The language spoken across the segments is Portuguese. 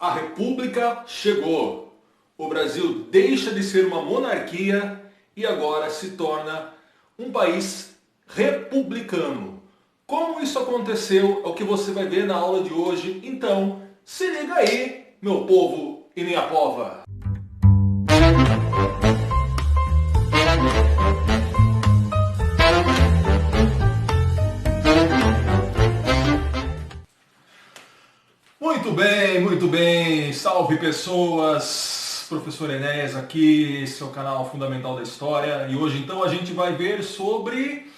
A República chegou. O Brasil deixa de ser uma monarquia e agora se torna um país republicano. Como isso aconteceu é o que você vai ver na aula de hoje. Então, se liga aí, meu povo e minha pova. Muito bem. Salve pessoas! Professor Enéas aqui, esse é o canal Fundamental da História. E hoje então a gente vai ver sobre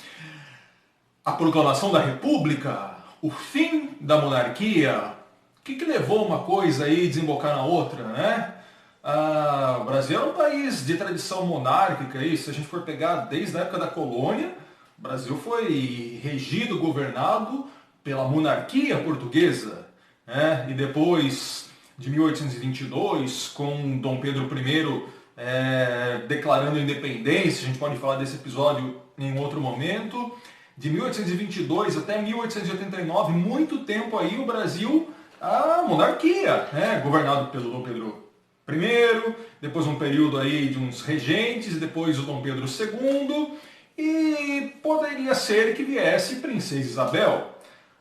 a proclamação da República, o fim da monarquia. O que levou uma coisa aí a desembocar na outra, né? O Brasil é um país de tradição monárquica, se a gente for pegar desde a época da colônia, o Brasil foi regido, governado pela monarquia portuguesa, né? E depois de 1822, com Dom Pedro I declarando independência, a gente pode falar desse episódio em um outro momento, de 1822 até 1889, muito tempo aí o Brasil, a monarquia, né? Governado pelo Dom Pedro I, depois um período aí de uns regentes, depois o Dom Pedro II, e poderia ser que viesse Princesa Isabel.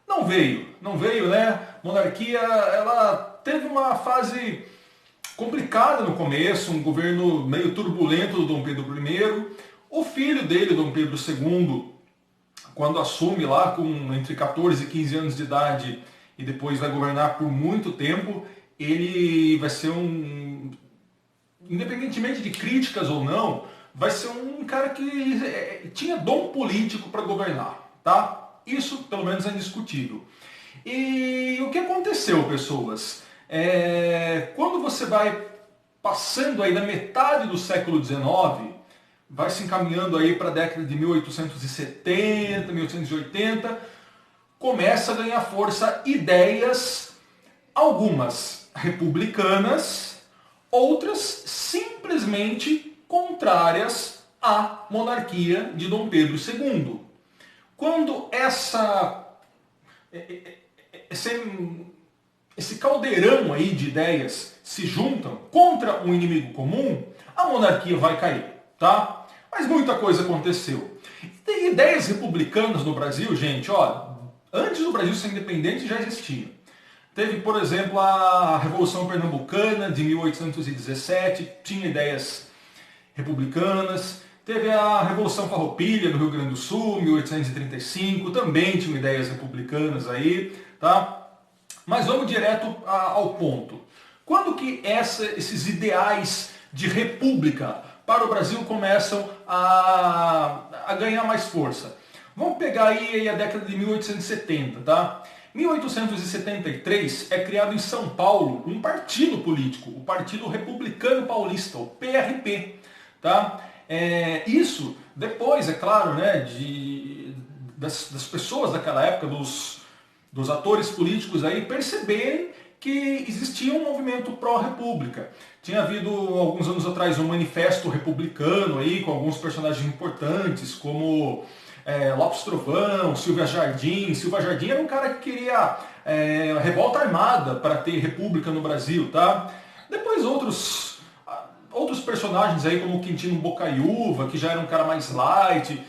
Não veio, né? Monarquia, ela teve uma fase complicada no começo, um governo meio turbulento do Dom Pedro I. O filho dele, Dom Pedro II, quando assume lá com entre 14 e 15 anos de idade e depois vai governar por muito tempo, ele vai ser independentemente de críticas ou não, vai ser um cara que tinha dom político para governar, tá? Isso, pelo menos, é indiscutível. E o que aconteceu, pessoas? Quando você vai passando aí da metade do século XIX, vai se encaminhando aí para a década de 1870, 1880, começa a ganhar força ideias, algumas republicanas, outras simplesmente contrárias à monarquia de Dom Pedro II. Quando esse caldeirão aí de ideias se juntam contra um inimigo comum, a monarquia vai cair, tá? Mas muita coisa aconteceu. Tem ideias republicanas no Brasil, gente, ó, antes do Brasil ser independente já existia. Teve, por exemplo, a Revolução Pernambucana de 1817, tinha ideias republicanas. Teve a Revolução Farroupilha no Rio Grande do Sul, 1835, também tinha ideias republicanas aí, tá? Mas vamos direto ao ponto. Quando que esses ideais de república para o Brasil começam a ganhar mais força? Vamos pegar aí a década de 1870, tá? 1873 é criado em São Paulo um partido político, o Partido Republicano Paulista, o PRP, tá? Isso depois, é claro, né, das pessoas daquela época, dos atores políticos aí, perceberem que existia um movimento pró-república. Tinha havido, alguns anos atrás, um manifesto republicano aí, com alguns personagens importantes, como Lopes Trovão, Silvia Jardim. Silvia Jardim era um cara que queria revolta armada para ter república no Brasil, tá? Depois outros personagens aí, como o Quintino Bocaiúva, que já era um cara mais light.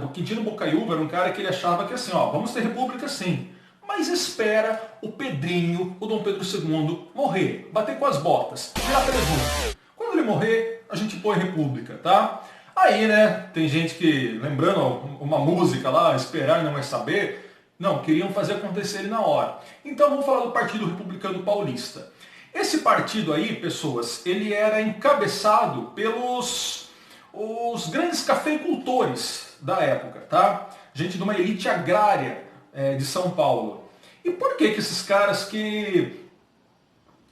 O Quintino Bocaiúva era um cara que ele achava que assim, ó, vamos ter república sim, mas espera o Pedrinho, o Dom Pedro II, morrer, bater com as botas, virar presunto. Quando ele morrer, a gente põe república, tá? Aí, né, tem gente que, lembrando uma música lá, esperar e não é saber, não, queriam fazer acontecer ele na hora. Então vamos falar do Partido Republicano Paulista. Esse partido aí, pessoas, ele era encabeçado pelos os grandes cafeicultores da época, tá? Gente de uma elite agrária de São Paulo. E por que esses caras que...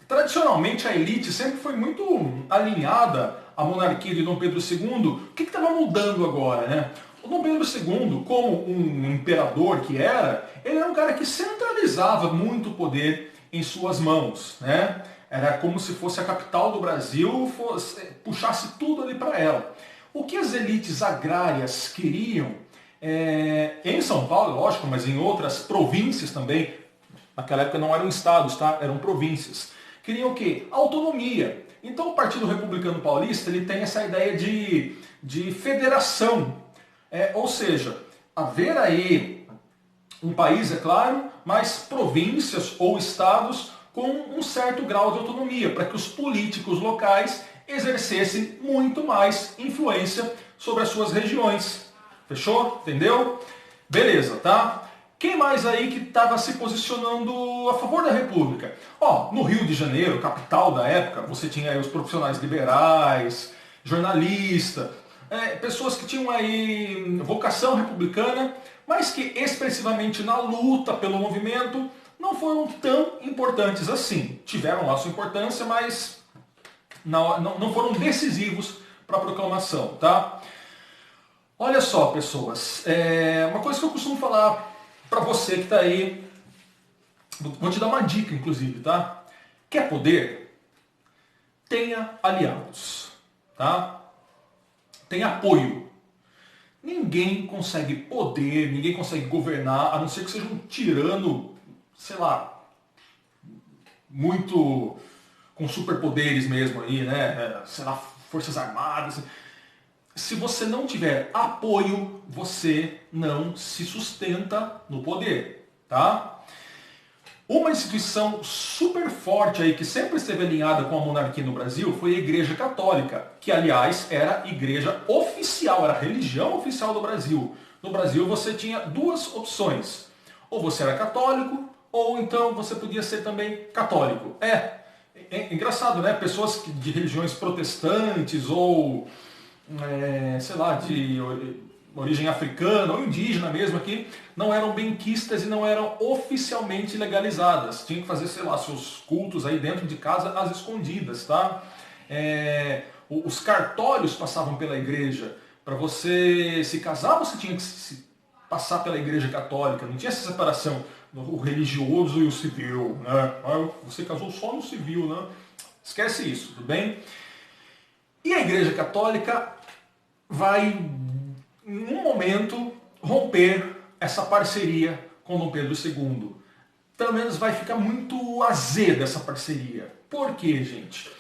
Tradicionalmente a elite sempre foi muito alinhada à monarquia de Dom Pedro II, o que estava mudando agora, né? O Dom Pedro II, como um imperador que ele era um cara que centralizava muito o poder em suas mãos, né? Era como se fosse a capital do Brasil, puxasse tudo ali para ela. O que as elites agrárias queriam, em São Paulo, lógico, mas em outras províncias também, naquela época não eram estados, tá? Eram províncias, queriam o quê? Autonomia. Então o Partido Republicano Paulista ele tem essa ideia de federação. Ou seja, haver aí um país, é claro, mas províncias ou estados com um certo grau de autonomia, para que os políticos locais exercessem muito mais influência sobre as suas regiões. Fechou? Entendeu? Beleza, tá? Quem mais aí que estava se posicionando a favor da República? No Rio de Janeiro, capital da época, você tinha aí os profissionais liberais, jornalistas, pessoas que tinham aí vocação republicana, mas que expressivamente na luta pelo movimento não foram tão importantes assim. Tiveram lá sua importância, mas não foram decisivos para a proclamação, tá? Olha só, pessoas, uma coisa que eu costumo falar para você que está aí, vou te dar uma dica, inclusive, tá? Quer poder? Tenha aliados, tá? Tenha apoio. Ninguém consegue poder, ninguém consegue governar, a não ser que seja um tirano, sei lá, muito com superpoderes mesmo aí, né? Sei lá, forças armadas. Se você não tiver apoio, você não se sustenta no poder, tá? Uma instituição super forte aí que sempre esteve alinhada com a monarquia no Brasil foi a Igreja Católica, que aliás era igreja oficial, era a religião oficial do Brasil. No Brasil você tinha duas opções, ou você era católico, ou então você podia ser também católico. É engraçado, né? Pessoas de religiões protestantes ou sei lá, de origem africana ou indígena mesmo aqui, não eram benquistas e não eram oficialmente legalizadas. Tinha que fazer, sei lá, seus cultos aí dentro de casa às escondidas, tá? Os cartórios passavam pela igreja. Para você se casar, você tinha que passar pela igreja católica. Não tinha essa separação, o religioso e o civil, né? Você casou só no civil, né? Esquece isso, tudo bem? E a igreja católica vai, em um momento, romper essa parceria com Dom Pedro II. Pelo menos vai ficar muito azeda essa parceria. Por quê, gente?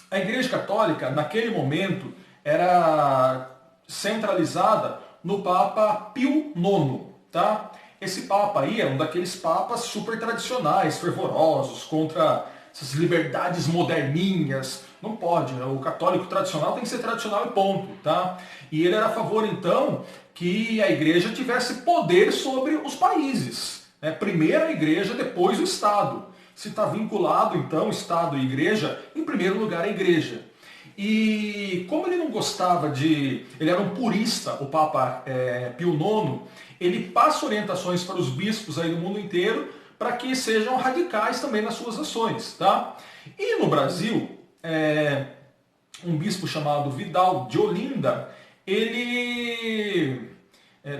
A Igreja Católica, naquele momento, era centralizada no Papa Pio IX. Tá? Esse Papa aí é um daqueles papas super tradicionais, fervorosos, contra essas liberdades moderninhas. Não pode, né? O católico tradicional tem que ser tradicional e ponto, tá? E ele era a favor, então, que a igreja tivesse poder sobre os países. Né? Primeiro a igreja, depois o Estado. Se está vinculado, então, Estado e igreja, em primeiro lugar a igreja. E como ele não gostava de... Ele era um purista, o Papa Pio IX, ele passa orientações para os bispos aí do mundo inteiro para que sejam radicais também nas suas ações, tá? E no Brasil, um bispo chamado Vidal de Olinda,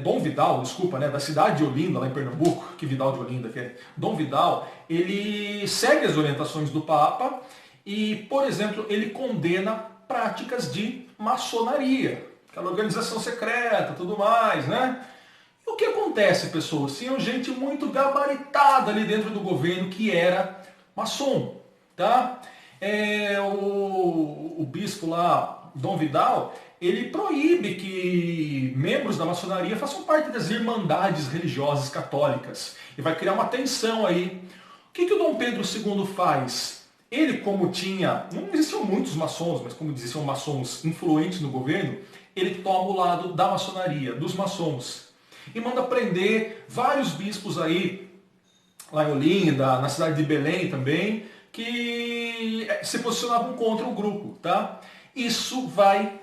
Dom Vidal, desculpa, né, da cidade de Olinda, lá em Pernambuco, que Vidal de Olinda que é. Dom Vidal, ele segue as orientações do Papa e, por exemplo, ele condena práticas de maçonaria, aquela organização secreta, tudo mais, né? E o que acontece, pessoas? Tinha gente muito gabaritada ali dentro do governo que era maçom, tá? O bispo lá, Dom Vidal, ele proíbe que membros da maçonaria façam parte das irmandades religiosas católicas. E vai criar uma tensão aí. O que o Dom Pedro II faz? Ele, como tinha... Não existiam muitos maçons, mas como existiam maçons influentes no governo, ele toma o lado da maçonaria, dos maçons. E manda prender vários bispos aí, lá em Olinda, na cidade de Belém também, que se posicionavam contra o grupo, tá? Isso vai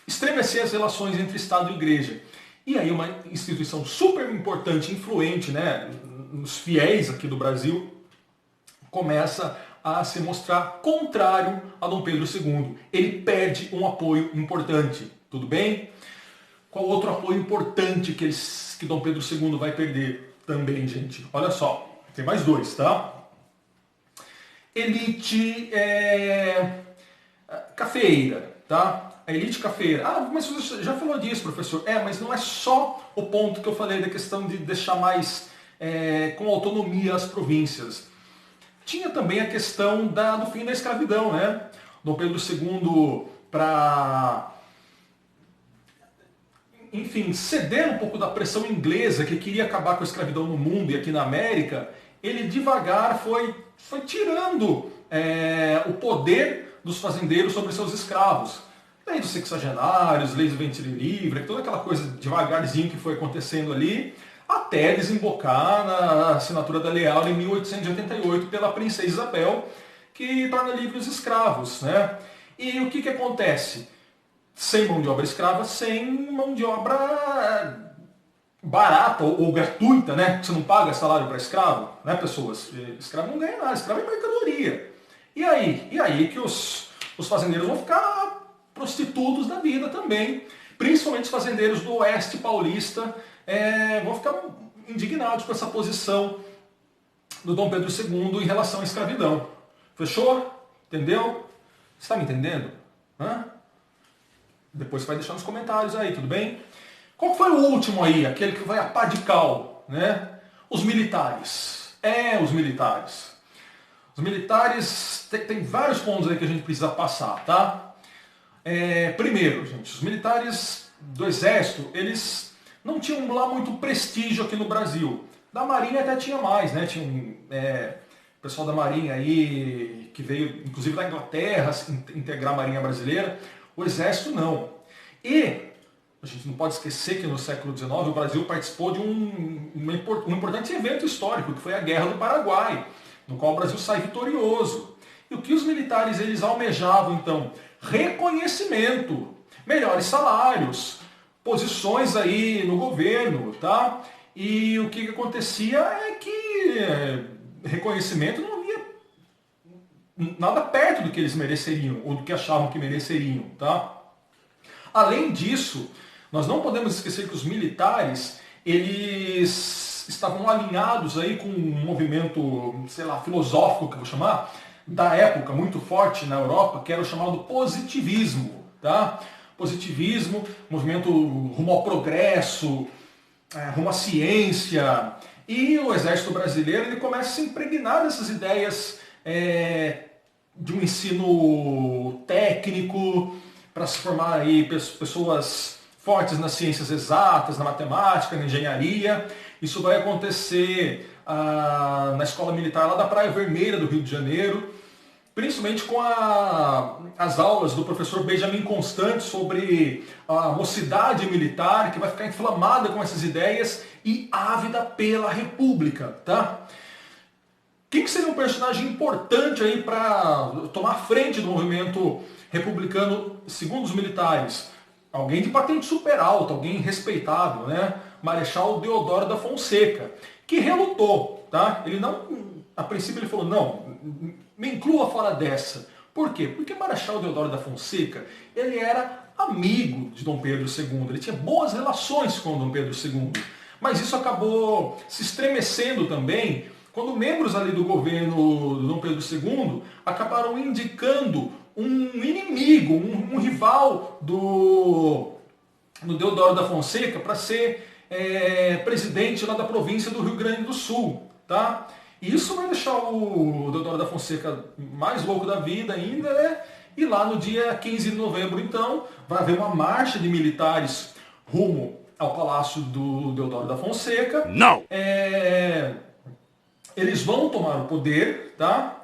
estremecer as relações entre Estado e Igreja. E aí uma instituição super importante, influente, né, nos fiéis aqui do Brasil, começa a se mostrar contrário a Dom Pedro II. Ele perde um apoio importante, tudo bem? Qual outro apoio importante que Dom Pedro II vai perder também, gente? Olha só, tem mais dois, tá? Elite cafeeira, tá? A elite cafeeira. Ah, mas você já falou disso, professor. Mas não é só o ponto que eu falei da questão de deixar mais com autonomia às províncias. Tinha também a questão do fim da escravidão, né? Dom Pedro II, para, enfim, ceder um pouco da pressão inglesa que queria acabar com a escravidão no mundo e aqui na América, ele devagar foi tirando o poder dos fazendeiros sobre seus escravos. Lei dos sexagenários, leis do ventre livre, toda aquela coisa devagarzinho que foi acontecendo ali, até desembocar na assinatura da Lei Áurea em 1888 pela princesa Isabel, que torna livres os escravos, né? E o que acontece? Sem mão de obra escrava, sem mão de obra barata ou gratuita, né? Você não paga salário para escravo, né, pessoas? Escravo não ganha nada, escravo é mercadoria. E aí que os fazendeiros vão ficar prostitutos da vida também. Principalmente os fazendeiros do oeste paulista vão ficar indignados com essa posição do Dom Pedro II em relação à escravidão. Fechou? Entendeu? Você está me entendendo? Hã? Depois você vai deixar nos comentários aí, tudo bem? Qual foi o último aí, aquele que vai a pá de cal, né? Os militares. Os militares. Os militares, tem vários pontos aí que a gente precisa passar, tá? Primeiro, gente, os militares do Exército, eles não tinham lá muito prestígio aqui no Brasil. Da Marinha até tinha mais, né? Tinha o pessoal da Marinha aí, que veio inclusive da Inglaterra, integrar a Marinha Brasileira. O Exército não. E a gente não pode esquecer que no século XIX o Brasil participou de um importante evento histórico, que foi a Guerra do Paraguai, no qual o Brasil sai vitorioso. E o que os militares eles almejavam, então? Reconhecimento, melhores salários, posições aí no governo, tá? E o que acontecia é que reconhecimento não havia nada perto do que eles mereceriam, ou do que achavam que mereceriam, tá? Além disso, nós não podemos esquecer que os militares, eles estavam alinhados aí com um movimento, sei lá, filosófico, que eu vou chamar, da época, muito forte na Europa, que era o chamado positivismo, tá? Positivismo, movimento rumo ao progresso, rumo à ciência. E o Exército Brasileiro ele começa a se impregnar dessas ideias de um ensino técnico, para se formar aí pessoas fortes nas ciências exatas, na matemática, na engenharia. Isso vai acontecer na Escola Militar lá da Praia Vermelha do Rio de Janeiro, principalmente com as aulas do professor Benjamin Constant sobre a mocidade militar, que vai ficar inflamada com essas ideias e ávida pela República, tá? Quem que seria um personagem importante aí para tomar frente do movimento republicano, segundo os militares? Alguém de patente super alta, alguém respeitável, né? Marechal Deodoro da Fonseca, que relutou, tá? Ele não, a princípio ele falou, não, me inclua fora dessa. Por quê? Porque Marechal Deodoro da Fonseca, ele era amigo de Dom Pedro II, ele tinha boas relações com Dom Pedro II, mas isso acabou se estremecendo também quando membros ali do governo do Dom Pedro II acabaram indicando um inimigo, um rival do Deodoro da Fonseca para ser presidente lá da província do Rio Grande do Sul, tá? E isso vai deixar o Deodoro da Fonseca mais louco da vida ainda, né? E lá no dia 15 de novembro, então, vai haver uma marcha de militares rumo ao palácio do Deodoro da Fonseca. Não! Eles vão tomar o poder, tá?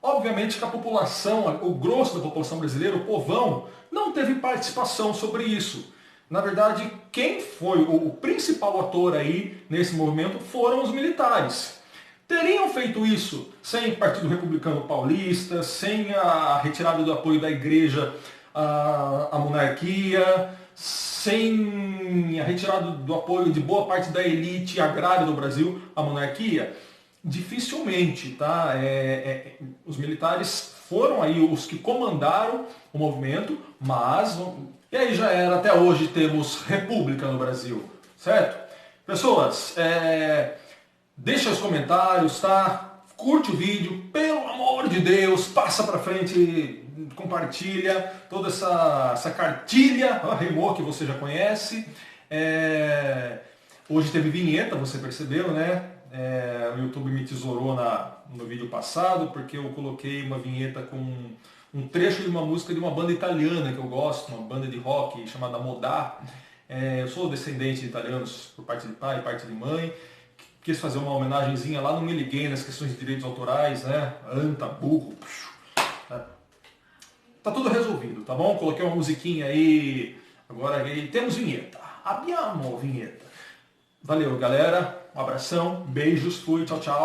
Obviamente que a população, o grosso da população brasileira, o povão, não teve participação sobre isso. Na verdade, quem foi o principal ator aí nesse movimento foram os militares. Teriam feito isso sem Partido Republicano Paulista, sem a retirada do apoio da igreja à monarquia, sem a retirada do apoio de boa parte da elite agrária do Brasil à monarquia? Dificilmente, tá? Os militares foram aí os que comandaram o movimento, mas... E aí já era, até hoje temos república no Brasil, certo? Pessoas, deixa os comentários, tá? Curte o vídeo, pelo amor de Deus, passa pra frente, compartilha toda essa cartilha, rimou, que você já conhece. Hoje teve vinheta, você percebeu, né? O YouTube me tesourou no vídeo passado, porque eu coloquei uma vinheta com um trecho de uma música de uma banda italiana que eu gosto, uma banda de rock chamada Modà. Eu sou descendente de italianos por parte de pai e parte de mãe. Quis fazer uma homenagenzinha lá, não me liguei nas questões de direitos autorais, né? Anta, burro. Tá tudo resolvido, tá bom? Coloquei uma musiquinha aí. Agora temos vinheta. Abbiamo vinheta. Valeu, galera. Um abração, beijos, fui, tchau, tchau.